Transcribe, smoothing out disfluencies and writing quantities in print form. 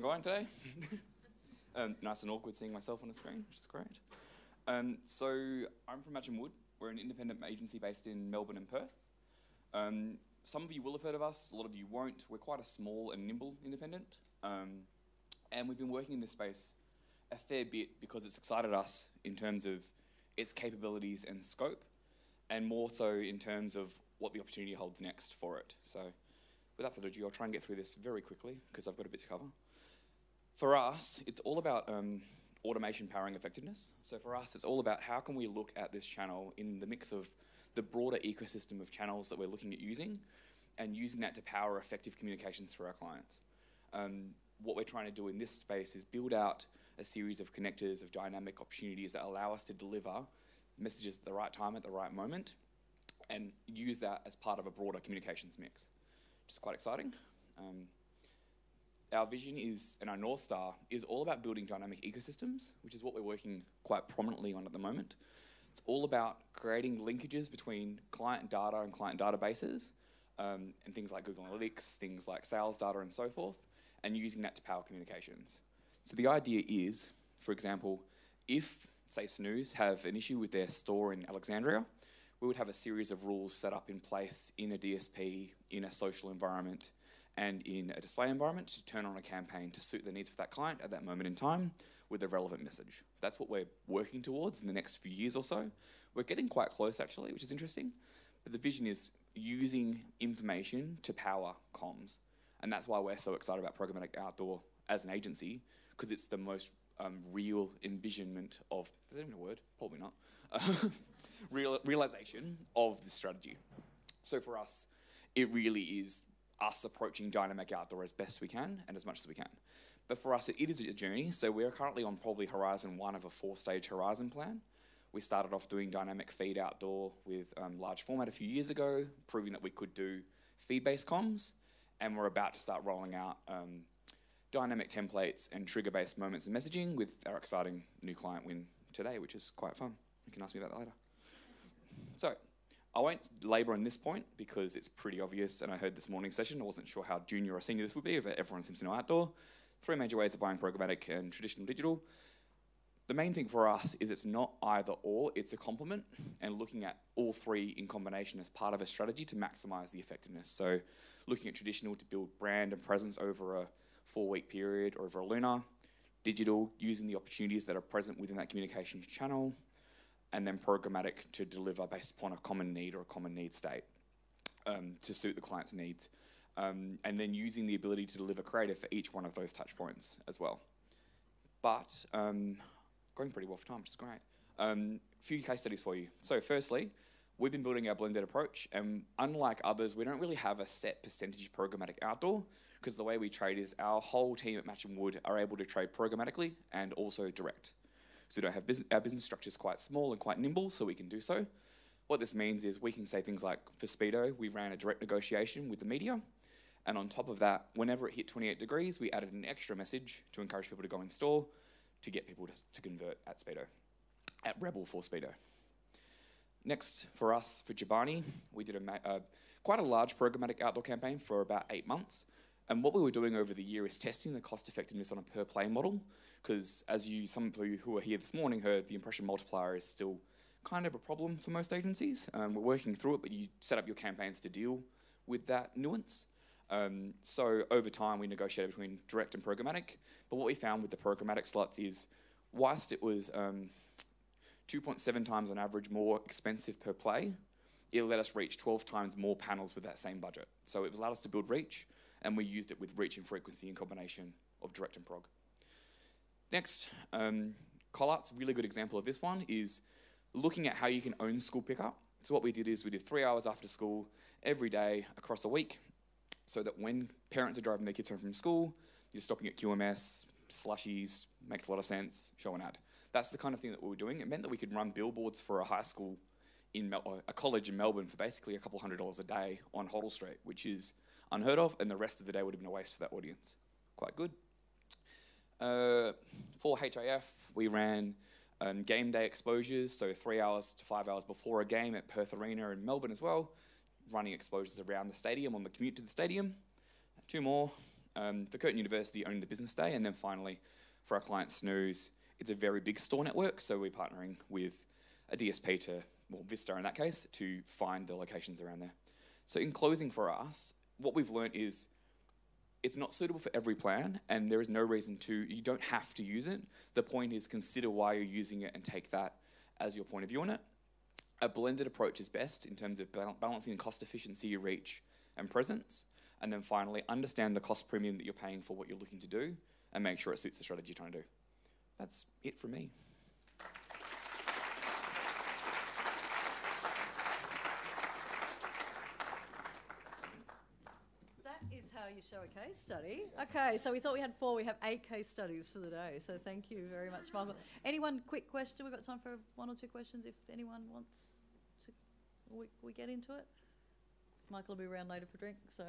going today? Nice and awkward seeing myself on the screen, which is great. So I'm from Matcham Wood. We're an independent agency based in Melbourne and Perth. Some of you will have heard of us, a lot of you won't. We're quite a small and nimble independent. And we've been working in this space a fair bit because it's excited us in terms of its capabilities and scope, and more so in terms of what the opportunity holds next for it. So without further ado, I'll try and get through this very quickly because I've got a bit to cover. For us, it's all about automation powering effectiveness. So for us, it's all about how can we look at this channel in the mix of the broader ecosystem of channels that we're looking at using, and using that to power effective communications for our clients. What we're trying to do in this space is build out a series of connectors of dynamic opportunities that allow us to deliver messages at the right time, at the right moment, and use that as part of a broader communications mix, which is quite exciting. Our vision is, and our North Star, is all about building dynamic ecosystems, which is what we're working quite prominently on at the moment. It's all about creating linkages between client data and client databases, and things like Google Analytics, things like sales data and so forth, and using that to power communications. So the idea is, for example, if, say, Snooze have an issue with their store in Alexandria, we would have a series of rules set up in place in a DSP, in a social environment, and in a display environment to turn on a campaign to suit the needs for that client at that moment in time with a relevant message. That's what we're working towards in the next few years or so. We're getting quite close, actually, which is interesting. But the vision is using information to power comms. And that's why we're so excited about programmatic outdoor as an agency, because it's the most real envisionment of, is that even a word? Probably not. Realization of the strategy. So for us, it really is us approaching dynamic outdoor as best we can and as much as we can. But for us, it is a journey. So we're currently on probably horizon 1 of a 4-stage horizon plan. We started off doing dynamic feed outdoor with large format a few years ago, proving that we could do feed-based comms. And we're about to start rolling out dynamic templates and trigger-based moments and messaging with our exciting new client win today, which is quite fun. You can ask me about that later. So I won't labour on this point because it's pretty obvious, and I heard this morning's session, I wasn't sure how junior or senior this would be, but everyone seems to know outdoor. 3 major ways of buying programmatic and traditional digital. The main thing for us is it's not either or, it's a complement, and looking at all 3 in combination as part of a strategy to maximise the effectiveness. So looking at traditional to build brand and presence over a 4-week period or over a lunar, digital using the opportunities that are present within that communications channel, and then programmatic to deliver based upon a common need or a common need state to suit the client's needs. And then using the ability to deliver creative for each one of those touch points as well. But going pretty well for time, which is great. Few case studies for you. So firstly, we've been building our blended approach, and unlike others, we don't really have a set percentage programmatic outdoor, because the way we trade is our whole team at Matcham Wood are able to trade programmatically and also direct. So we don't have our business structure is quite small and quite nimble, so we can do so. What this means is we can say things like, for Speedo, we ran a direct negotiation with the media, and on top of that, whenever it hit 28 degrees, we added an extra message to encourage people to go in store to get people to convert at Speedo, at Rebel for Speedo. Next, for us, for Jabani, we did quite a large programmatic outdoor campaign for about 8 months. And what we were doing over the year is testing the cost effectiveness on a per play model, because as some of you who are here this morning heard, the impression multiplier is still kind of a problem for most agencies. We're working through it, but you set up your campaigns to deal with that nuance. So over time, we negotiated between direct and programmatic. But what we found with the programmatic slots is, whilst it was 2.7 times on average more expensive per play, it let us reach 12 times more panels with that same budget. So it allowed us to build reach, and we used it with reach and frequency in combination of direct and prog. Next, Collart's a really good example of this one is looking at how you can own school pickup. So what we did is we did 3 hours after school every day across a week, so that when parents are driving their kids home from school, you're stopping at QMS, slushies, makes a lot of sense, show an ad. That's the kind of thing that we were doing. It meant that we could run billboards for a high school, a college in Melbourne for basically a couple $100 a day on Hoddle Street, which is unheard of, and the rest of the day would have been a waste for that audience. Quite good. For HIF, we ran game day exposures, so 3 hours to 5 hours before a game at Perth Arena in Melbourne as well, running exposures around the stadium on the commute to the stadium. 2 more. For Curtin University, owning the business day, and then finally, for our client Snooze, it's a very big store network, so we're partnering with a DSP Vista in that case, to find the locations around there. So in closing for us, what we've learned is it's not suitable for every plan, and there is no reason you don't have to use it. The point is consider why you're using it and take that as your point of view on it. A blended approach is best in terms of balancing cost efficiency, reach, and presence. And then finally, understand the cost premium that you're paying for what you're looking to do and make sure it suits the strategy you're trying to do. That's it for me. That is how you show a case study. Okay, so we thought we had 4. We have 8 case studies for the day. So thank you very much, Michael. Anyone, quick question? We've got time for 1 or 2 questions if anyone wants to. We get into it. Michael will be around later for a drink, so